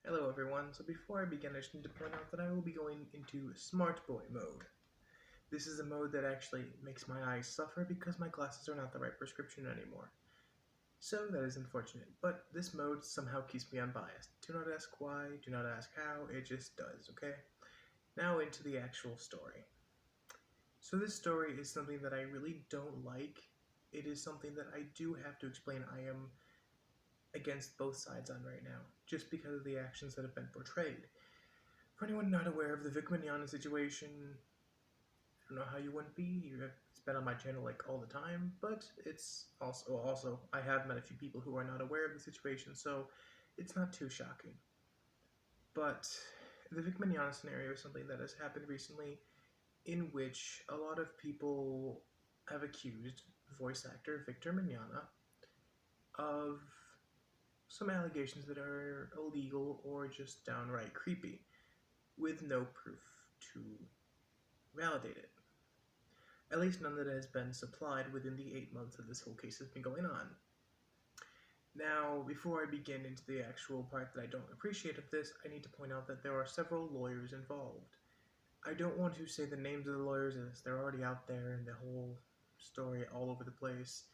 Hello everyone, so before I begin I just need to point out that I will be going into Smart Boy mode. This is a mode that actually makes my eyes suffer because my glasses are not the right prescription anymore. So that is unfortunate, but this mode somehow keeps me unbiased. Do not ask why, do not ask how, it just does, okay? Now into the actual story. So this story is something that I really don't like. It is something that I do have to explain I am against both sides on right now, just because of the actions that have been portrayed. For anyone not aware of the Vic Mignogna situation, I don't know how you wouldn't be. It's been on my channel like all the time, but it's also I have met a few people who are not aware of the situation, so it's not too shocking. But the Vic Mignogna scenario is something that has happened recently, in which a lot of people have accused voice actor Victor Mignogna of some allegations that are illegal or just downright creepy, with no proof to validate it. At least none that has been supplied within the 8 months that this whole case has been going on. Now, before I begin into the actual part that I don't appreciate of this, I need to point out that there are several lawyers involved. I don't want to say the names of the lawyers as they're already out there and the whole story all over the place.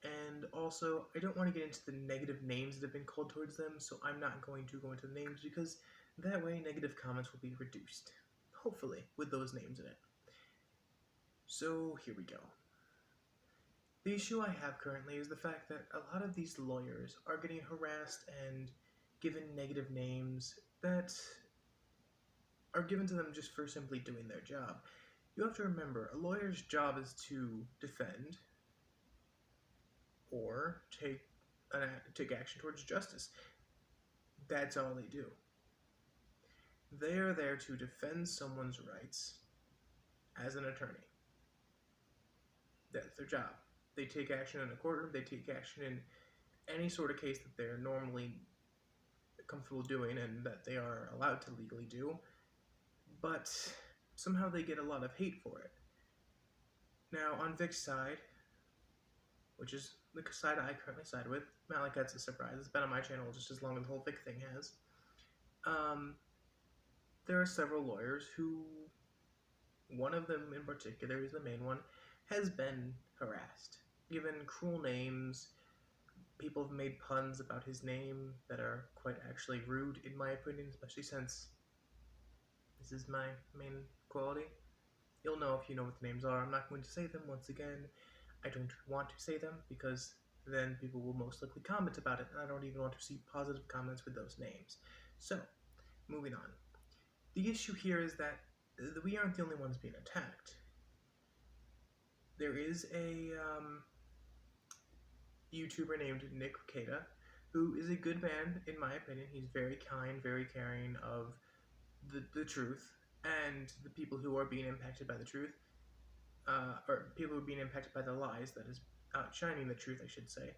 And also, I don't want to get into the negative names that have been called towards them, so I'm not going to go into the names because that way negative comments will be reduced. Hopefully, with those names in it. So, here we go. The issue I have currently is the fact that a lot of these lawyers are getting harassed and given negative names that are given to them just for simply doing their job. You have to remember, a lawyer's job is to defend or take action towards justice. That's all they do. They are there to defend someone's rights as an attorney. That's their job. They take action in a courtroom, they take action in any sort of case that they're normally comfortable doing and that they are allowed to legally do, but somehow they get a lot of hate for it. Now, on Vic's side, which is the side I currently side with, not like that's a surprise, it's been on my channel just as long as the whole Vic thing has, there are several lawyers who, one of them in particular is the main one, has been harassed, given cruel names. People have made puns about his name that are quite actually rude, in my opinion, especially since this is my main quality. You'll know if you know what the names are. I'm not going to say them once again. I don't want to say them because then people will most likely comment about it, and I don't even want to see positive comments with those names. So, moving on. The issue here is that we aren't the only ones being attacked. There is a YouTuber named Nick Ricada, who is a good man, in my opinion. He's very kind, very caring of the truth, and the people who are being impacted by the truth, or people who are being impacted by the lies, that is outshining the truth, I should say.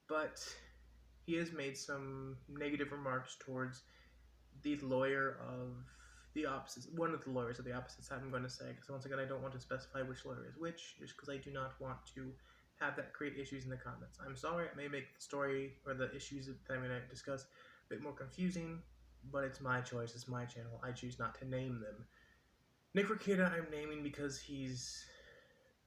But he has made some negative remarks towards the lawyer of the opposites, one of the lawyers of the opposite side, I'm going to say, because once again, I don't want to specify which lawyer is which, just because I do not want to have that create issues in the comments. I'm sorry, it may make the story or the issues that I'm going to discuss a bit more confusing, but it's my choice, it's my channel, I choose not to name them. Nick Ricada I'm naming because he's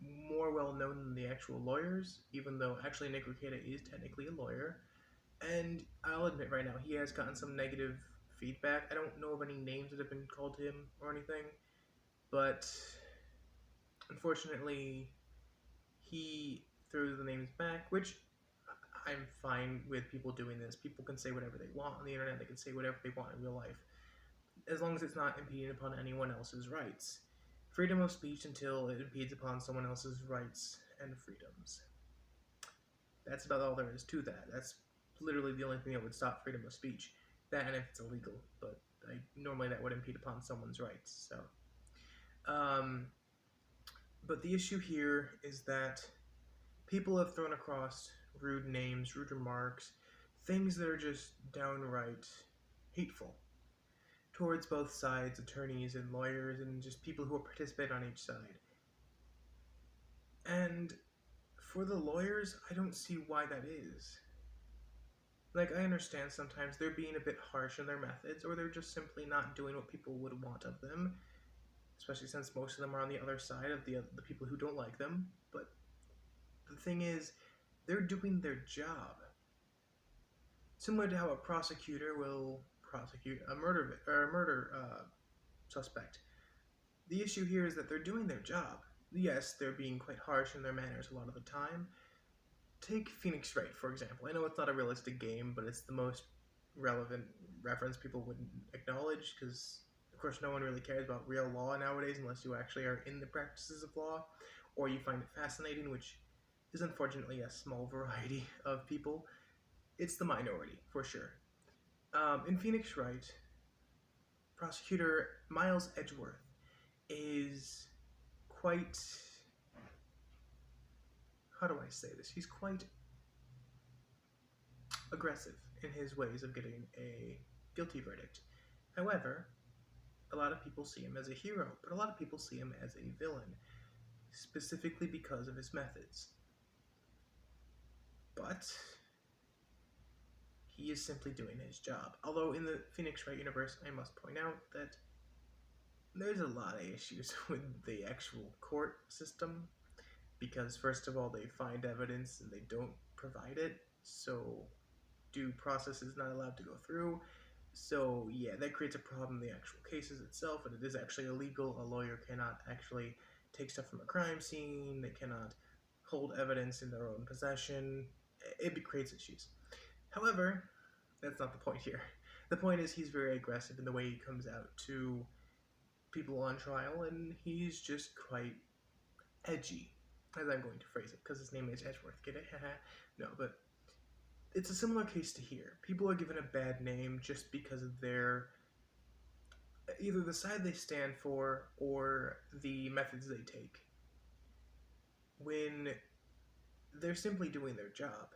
more well known than the actual lawyers, even though actually Nick Ricada is technically a lawyer, and I'll admit right now, he has gotten some negative feedback. I don't know of any names that have been called to him or anything, but unfortunately, he threw the names back, which I'm fine with people doing this. People can say whatever they want on the internet, they can say whatever they want in real life, as long as it's not impeding upon anyone else's rights. Freedom of speech until it impedes upon someone else's rights and freedoms. That's about all there is to that. That's literally the only thing that would stop freedom of speech. That and if it's illegal, but normally that would impede upon someone's rights. So, but the issue here is that people have thrown across rude names, rude remarks, things that are just downright hateful towards both sides, attorneys and lawyers, and just people who participate on each side. And for the lawyers, I don't see why that is. Like, I understand sometimes they're being a bit harsh in their methods, or they're just simply not doing what people would want of them, especially since most of them are on the other side of the people who don't like them. But the thing is, they're doing their job. Similar to how a prosecutor will prosecute a murder suspect. The issue here is that they're doing their job. Yes, they're being quite harsh in their manners a lot of the time. Take Phoenix Wright, for example. I know it's not a realistic game, but it's the most relevant reference people would acknowledge because, of course, no one really cares about real law nowadays unless you actually are in the practices of law or you find it fascinating, which is unfortunately a small variety of people. It's the minority, for sure. In Phoenix Wright, prosecutor Miles Edgeworth is quite, how do I say this? He's quite aggressive in his ways of getting a guilty verdict. However, a lot of people see him as a hero, but a lot of people see him as a villain, specifically because of his methods. But he is simply doing his job. Although in the Phoenix Wright universe, I must point out that there's a lot of issues with the actual court system, because first of all, they find evidence and they don't provide it, so due process is not allowed to go through. So yeah, that creates a problem in the actual cases itself, and it is actually illegal. A lawyer cannot actually take stuff from a crime scene. They cannot hold evidence in their own possession. It creates issues. However, that's not the point here. The point is he's very aggressive in the way he comes out to people on trial, and he's just quite edgy, as I'm going to phrase it, because his name is Edgeworth. Get it? No, but it's a similar case to here. People are given a bad name just because of their either the side they stand for or the methods they take, when they're simply doing their job.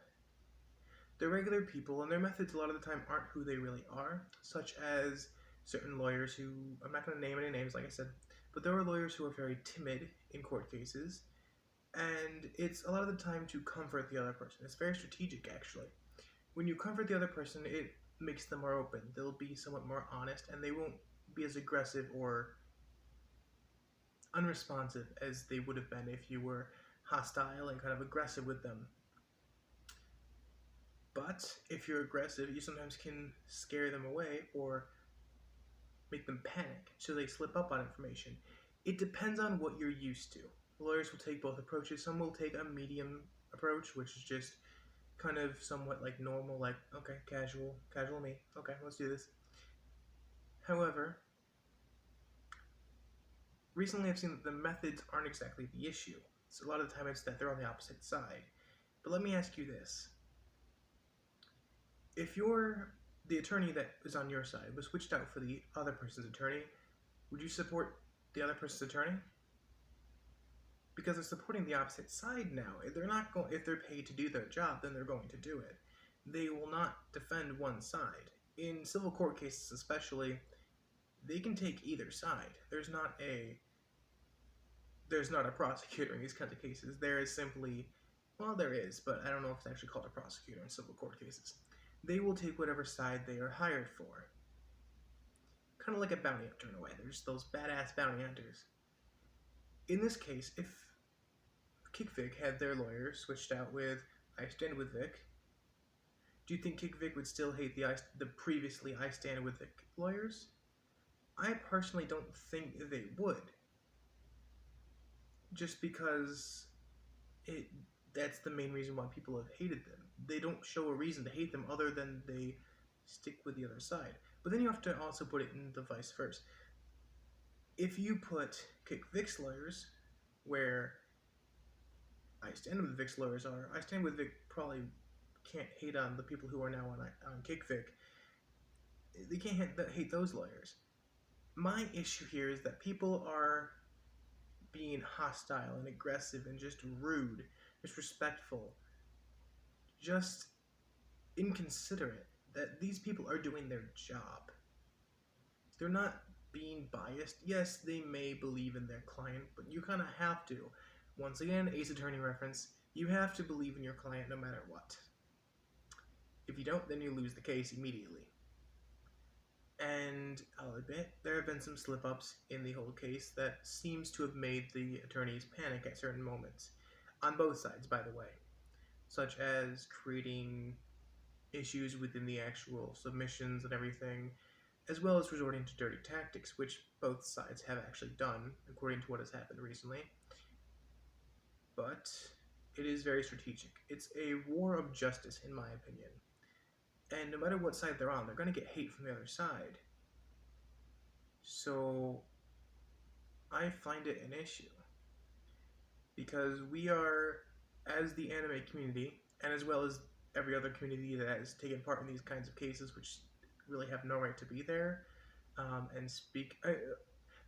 They're regular people, and their methods a lot of the time aren't who they really are, such as certain lawyers who, I'm not going to name any names, like I said, but there are lawyers who are very timid in court cases, and it's a lot of the time to comfort the other person. It's very strategic, actually. When you comfort the other person, it makes them more open. They'll be somewhat more honest, and they won't be as aggressive or unresponsive as they would have been if you were hostile and kind of aggressive with them. But if you're aggressive, you sometimes can scare them away or make them panic, so they slip up on information. It depends on what you're used to. Lawyers will take both approaches. Some will take a medium approach, which is just kind of somewhat like normal, like, okay, casual me. Okay, let's do this. However, recently I've seen that the methods aren't exactly the issue. So a lot of the time it's that they're on the opposite side. But let me ask you this. If you're the attorney that is on your side was switched out for the other person's attorney, would you support the other person's attorney? Because they're supporting the opposite side now. If they're paid to do their job, then they're going to do it. They will not defend one side. In civil court cases especially, they can take either side. There's not a prosecutor in these kinds of cases. There is simply, well, there is, but I don't know if it's actually called a prosecutor in civil court cases. They will take whatever side they are hired for. Kind of like a bounty hunter in a way. There's those badass bounty hunters. In this case, if Kickvic had their lawyer switched out with I Stand With Vic, do you think Kickvic would still hate the previously I Stand With Vic lawyers? I personally don't think they would. Just because that's the main reason why people have hated them. They don't show a reason to hate them other than they stick with the other side. But then you have to also put it in the vice versa. If you put Kickvic's lawyers where I Stand With Vic's lawyers are, I Stand With Vic probably can't hate on the people who are now on Kickvic. They can't hate those lawyers. My issue here is that people are being hostile and aggressive and just rude, disrespectful, just inconsiderate. That these people are doing their job. They're not being biased. Yes, they may believe in their client, but you kind of have to. Once again, Ace Attorney reference, you have to believe in your client no matter what. If you don't, then you lose the case immediately. And I'll admit, there have been some slip-ups in the whole case that seems to have made the attorneys panic at certain moments. On both sides, by the way. Such as creating issues within the actual submissions and everything, as well as resorting to dirty tactics, which both sides have actually done, according to what has happened recently. But it is very strategic. It's a war of justice, in my opinion. And no matter what side they're on, they're going to get hate from the other side. So I find it an issue. Because we are, as the anime community, and as well as every other community that has taken part in these kinds of cases, which really have no right to be there and speak.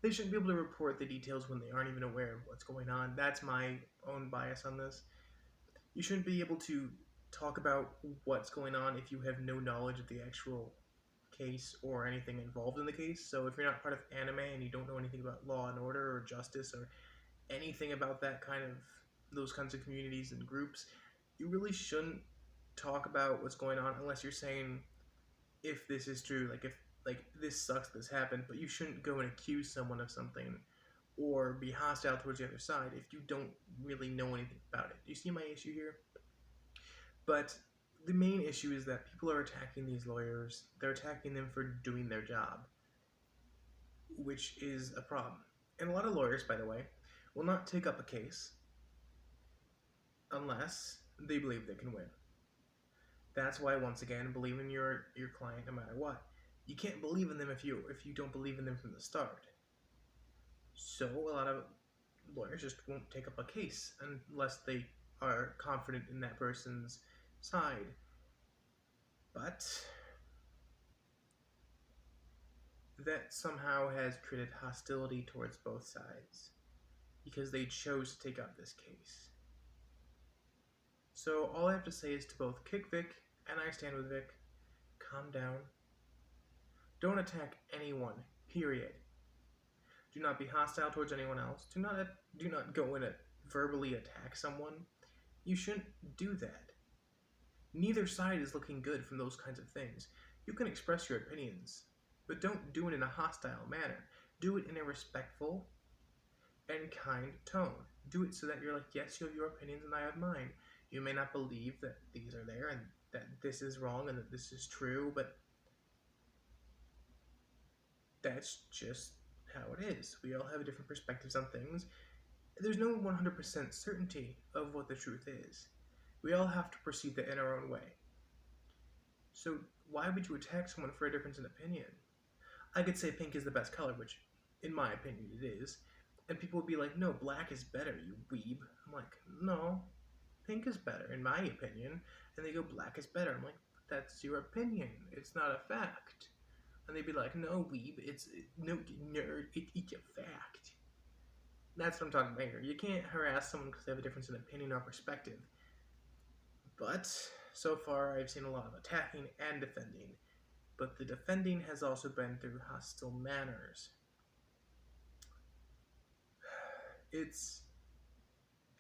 They shouldn't be able to report the details when they aren't even aware of what's going on. That's my own bias on this. You shouldn't be able to talk about what's going on if you have no knowledge of the actual case or anything involved in the case. So if you're not part of anime and you don't know anything about law and order or justice or anything about that kind of those kinds of communities and groups, you really shouldn't talk about what's going on unless you're saying if this is true, like if like this sucks, this happened, but you shouldn't go and accuse someone of something or be hostile towards the other side if you don't really know anything about it. Do you see my issue here? But the main issue is that people are attacking these lawyers. They're attacking them for doing their job, which is a problem. And a lot of lawyers, by the way, will not take up a case unless they believe they can win. That's why, once again, believe in your client no matter what. You can't believe in them if you don't believe in them from the start. So a lot of lawyers just won't take up a case unless they are confident in that person's side. But that somehow has created hostility towards both sides because they chose to take up this case. So all I have to say is to both Kickvic and I Stand With Vic, calm down. Don't attack anyone, period. Do not be hostile towards anyone else. Do not go in and verbally attack someone. You shouldn't do that. Neither side is looking good from those kinds of things. You can express your opinions, but don't do it in a hostile manner. Do it in a respectful and kind tone. Do it so that you're like, yes, you have your opinions and I have mine. You may not believe that these are there and that this is wrong and that this is true, but that's just how it is. We all have different perspectives on things. There's no 100% certainty of what the truth is. We all have to perceive it in our own way. So why would you attack someone for a difference in opinion? I could say pink is the best color, which in my opinion it is, and people would be like, no, black is better, you weeb. I'm like, no, pink is better in my opinion. And they go, black is better. I'm like, that's your opinion, it's not a fact. And they'd be like, no, weeb, no, nerd, it's a fact. That's what I'm talking about here. You can't harass someone because they have a difference in opinion or perspective. But so far I've seen a lot of attacking and defending. But the defending has also been through hostile manners. It's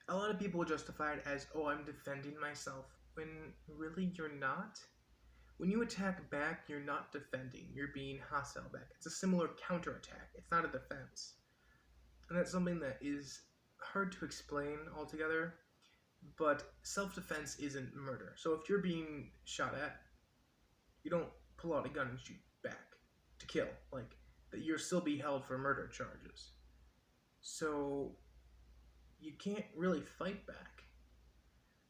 a lot of people justify it as, oh, I'm defending myself, when really you're not. When you attack back, you're not defending, you're being hostile back. It's a similar counterattack, it's not a defense. And that's something that is hard to explain altogether, but self-defense isn't murder. So if you're being shot at, you don't pull out a gun and shoot back to kill. Like, that you'll still be held for murder charges. So you can't really fight back.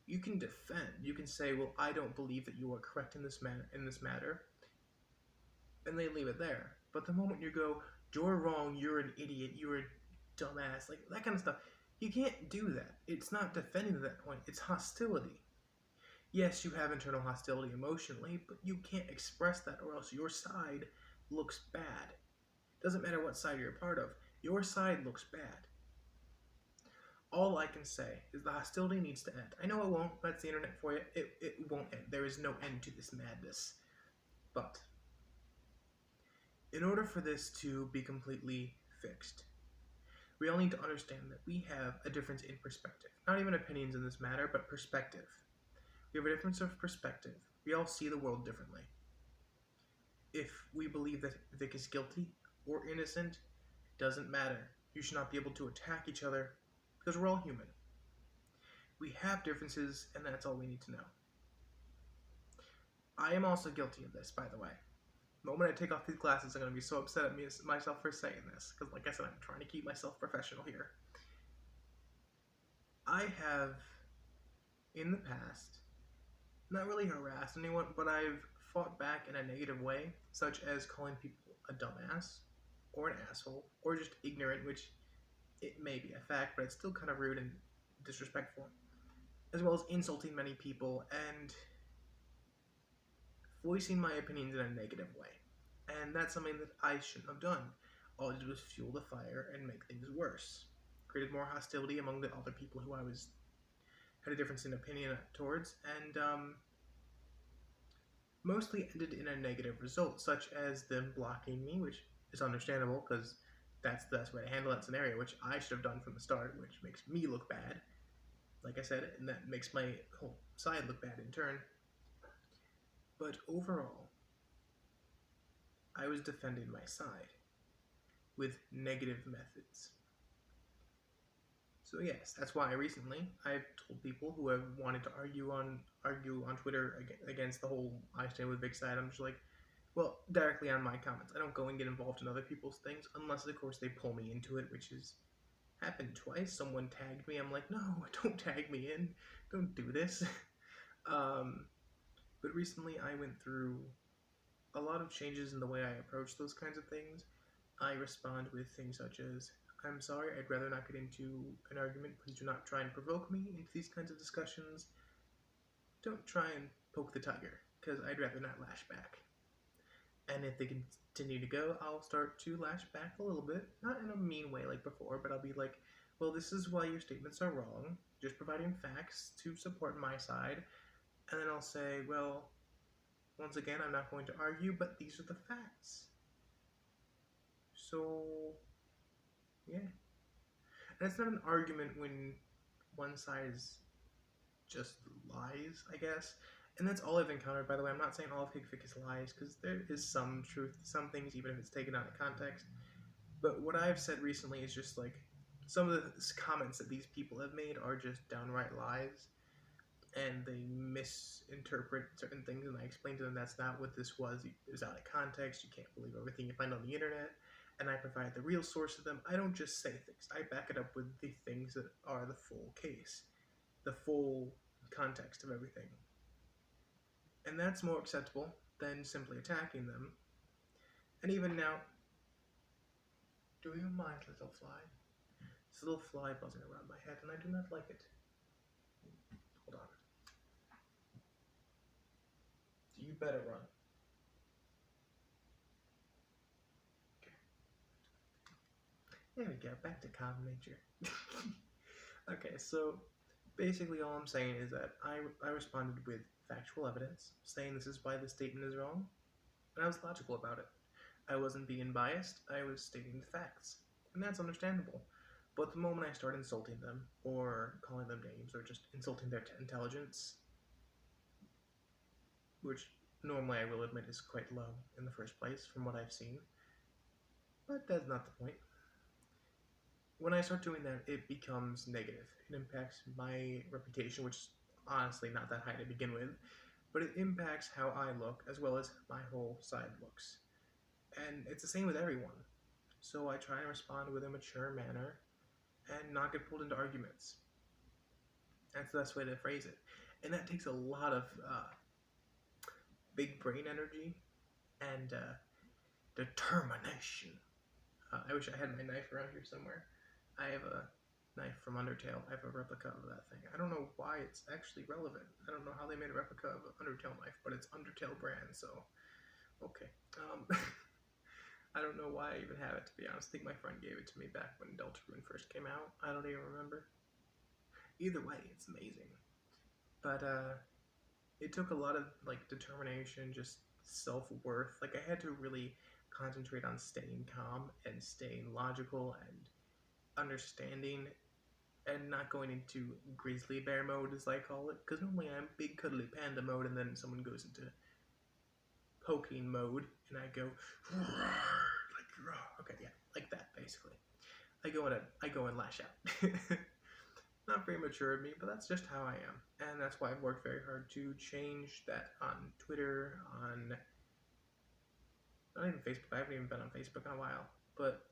You can defend. You can say, well, I don't believe that you are correct in this matter, and they leave it there. But the moment you go, you're wrong, you're an idiot, you're a dumbass, like that kind of stuff, you can't do that. It's not defending at that point. It's hostility. Yes, you have internal hostility emotionally, but you can't express that or else your side looks bad. Doesn't matter what side you're a part of. Your side looks bad. All I can say is the hostility needs to end. I know it won't. That's the internet for you. It won't end. There is no end to this madness. But in order for this to be completely fixed, we all need to understand that we have a difference in perspective. Not even opinions in this matter, but perspective. We have a difference of perspective. We all see the world differently. If we believe that Vic is guilty or innocent, doesn't matter. You should not be able to attack each other because we're all human. We have differences, and that's all we need to know. I am also guilty of this, by the way. The moment I take off these glasses, I'm going to be so upset at myself for saying this, because like I said, I'm trying to keep myself professional here. I have, in the past, not really harassed anyone, but I've fought back in a negative way, such as calling people a dumbass, or an asshole, or just ignorant, which it may be a fact, but it's still kind of rude and disrespectful, as well as insulting many people and voicing my opinions in a negative way. And that's something that I shouldn't have done. All I did was fuel the fire and make things worse. Created more hostility among the other people who I had a difference in opinion towards, and mostly ended in a negative result, such as them blocking me, which is understandable because that's the best way to handle that scenario, which I should have done from the start, which makes me look bad. Like I said, and that makes my whole side look bad in turn. But overall, I was defending my side with negative methods. So yes, that's why recently I've told people who have wanted to argue on Twitter against the whole I stand with Vic side. I'm just like, well, directly on my comments. I don't go and get involved in other people's things unless, of course, they pull me into it, which has happened twice. Someone tagged me. I'm like, no, don't tag me in. Don't do this. But recently I went through a lot of changes in the way I approach those kinds of things. I respond with things such as, I'm sorry, I'd rather not get into an argument. Please do not try and provoke me into these kinds of discussions. Don't try and poke the tiger, because I'd rather not lash back. And if they continue to go, I'll start to lash back a little bit. Not in a mean way like before, but I'll be like, well, this is why your statements are wrong. Just providing facts to support my side. And then I'll say, well, once again, I'm not going to argue, but these are the facts. So, yeah. And it's not an argument when one side is just lies, I guess. And that's all I've encountered, by the way. I'm not saying all of Kickvic is lies, because there is some truth to some things, even if it's taken out of context. But what I've said recently is just like, some of the comments that these people have made are just downright lies, and they misinterpret certain things, and I explained to them that's not what this was. It was out of context. You can't believe everything you find on the internet. And I provide the real source of them. I don't just say things. I back it up with the things that are the full case, the full context of everything. And that's more acceptable than simply attacking them. And even now, do you mind, little fly? This little fly buzzing around my head, and I do not like it. Hold on. You better run. Okay. There we go, back to calm nature. Okay, so basically all I'm saying is that I responded with factual evidence, saying this is why the statement is wrong, and I was logical about it. I wasn't being biased, I was stating the facts, and that's understandable. But the moment I start insulting them, or calling them names, or just insulting their intelligence, which normally I will admit is quite low in the first place from what I've seen, but that's not the point. When I start doing that, it becomes negative. It impacts my reputation, which is honestly not that high to begin with, but it impacts how I look as well as my whole side looks. And it's the same with everyone. So I try and respond with a mature manner and not get pulled into arguments. That's the best way to phrase it. And that takes a lot of big brain energy and determination. I wish I had my knife around here somewhere. I have a knife from Undertale. I have a replica of that thing. I don't know why it's actually relevant. I don't know how they made a replica of an Undertale knife, but it's Undertale brand, so okay. I don't know why I even have it, to be honest. I think my friend gave it to me back when Deltarune first came out. I don't even remember. Either way, it's amazing. But it took a lot of determination, just self-worth. I had to really concentrate on staying calm and staying logical and understanding and not going into grizzly bear mode, as I call it, because normally I'm big cuddly panda mode, and then someone goes into poking mode, and I go okay, yeah, like that basically. I go and lash out. Not very mature of me, but that's just how I am, and that's why I've worked very hard to change that on Twitter, on not even Facebook. I haven't even been on Facebook in a while, but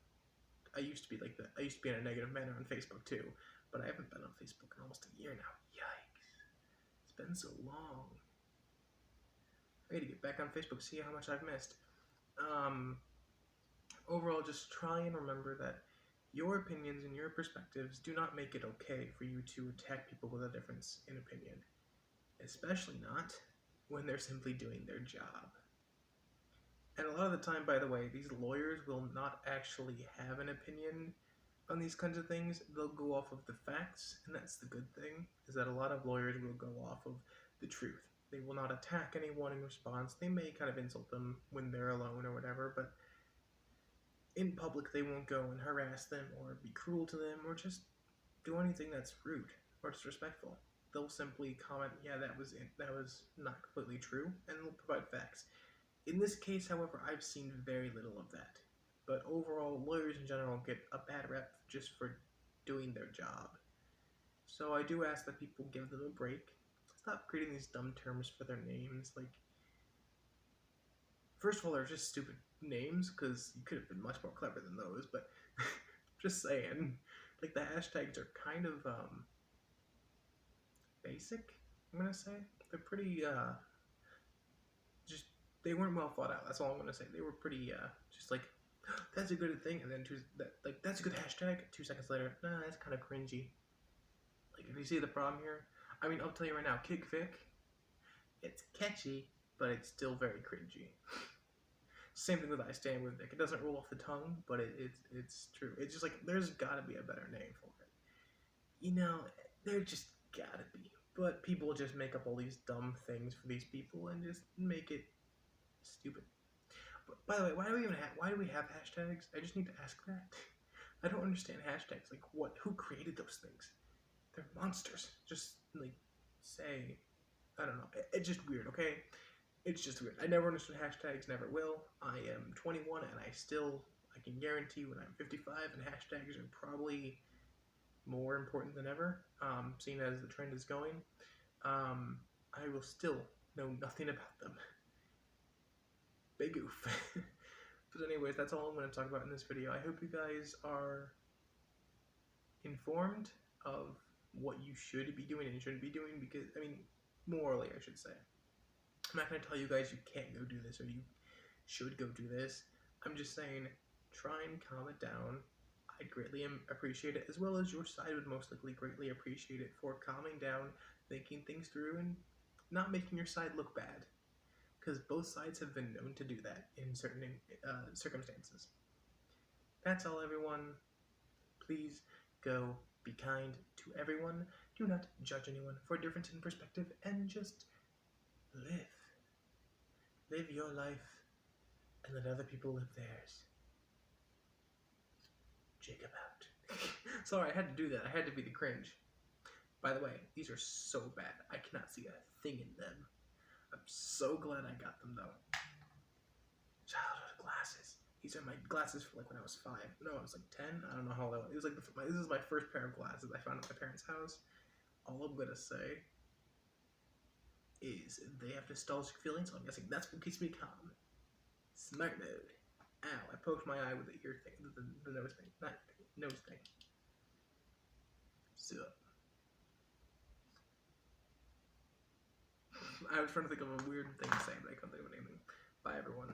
I used to be like that. I used to be in a negative manner on Facebook too, but I haven't been on Facebook in almost a year now. Yikes! It's been so long. I need to get back on Facebook, see how much I've missed. Overall, just try and remember that your opinions and your perspectives do not make it okay for you to attack people with a difference in opinion, especially not when they're simply doing their job. And a lot of the time, by the way, these lawyers will not actually have an opinion on these kinds of things. They'll go off of the facts, and that's the good thing, is that a lot of lawyers will go off of the truth. They will not attack anyone in response. They may kind of insult them when they're alone or whatever, but in public they won't go and harass them or be cruel to them or just do anything that's rude or disrespectful. They'll simply comment, yeah, that was not completely true, and they'll provide facts. In this case, however, I've seen very little of that. But overall, lawyers in general get a bad rep just for doing their job. So I do ask that people give them a break. Stop creating these dumb terms for their names. Like, first of all, they're just stupid names, because you could have been much more clever than those, but just saying. Like, the hashtags are kind of, basic, I'm gonna say. They're pretty, just, they weren't well thought out, that's all I'm gonna say. They were pretty, just like, that's a good thing, and then that's a good hashtag, 2 seconds later, nah, that's kind of cringy. Like, if you see the problem here, I mean, I'll tell you right now, Kickvic, it's catchy, but it's still very cringy. Same thing with I Stand With Vic. It doesn't roll off the tongue, but it's true. It's just like, there's gotta be a better name for it. You know, there just gotta be. But people just make up all these dumb things for these people and just make it stupid. But by the way, why do we have hashtags? I just need to ask that. I don't understand hashtags. Like, who created those things? They're monsters. Just, like, say, I don't know. It's just weird, okay? It's just weird. I never understood hashtags, never will. I am 21 and I can guarantee when I'm 55, and hashtags are probably more important than ever, seeing as the trend is going. I will still know nothing about them. Big oof. But anyways, that's all I'm going to talk about in this video. I hope you guys are informed of what you should be doing and shouldn't be doing, because, I mean, morally, I should say. I'm not going to tell you guys you can't go do this or you should go do this. I'm just saying, try and calm it down. I'd greatly appreciate it, as well as your side would most likely greatly appreciate it, for calming down, thinking things through, and not making your side look bad. Because both sides have been known to do that in certain circumstances. That's all, everyone. Please go be kind to everyone. Do not judge anyone for a difference in perspective, and just live. Live your life and let other people live theirs. Jacob out. Sorry, I had to do that. I had to be the cringe. By the way, these are so bad. I cannot see a thing in them. I'm so glad I got them, though. Childhood glasses. These are my glasses for, like, when I was 5. No, I was, like, 10. I don't know how old. It was, like, this is my first pair of glasses I found at my parents' house. All I'm gonna say is they have nostalgic feelings, so I'm guessing that's what keeps me calm. Smart mode. Ow, I poked my eye with the ear thing, the nose thing, not nose thing. So, I was trying to think of a weird thing to say, but I couldn't think of anything. Bye, everyone.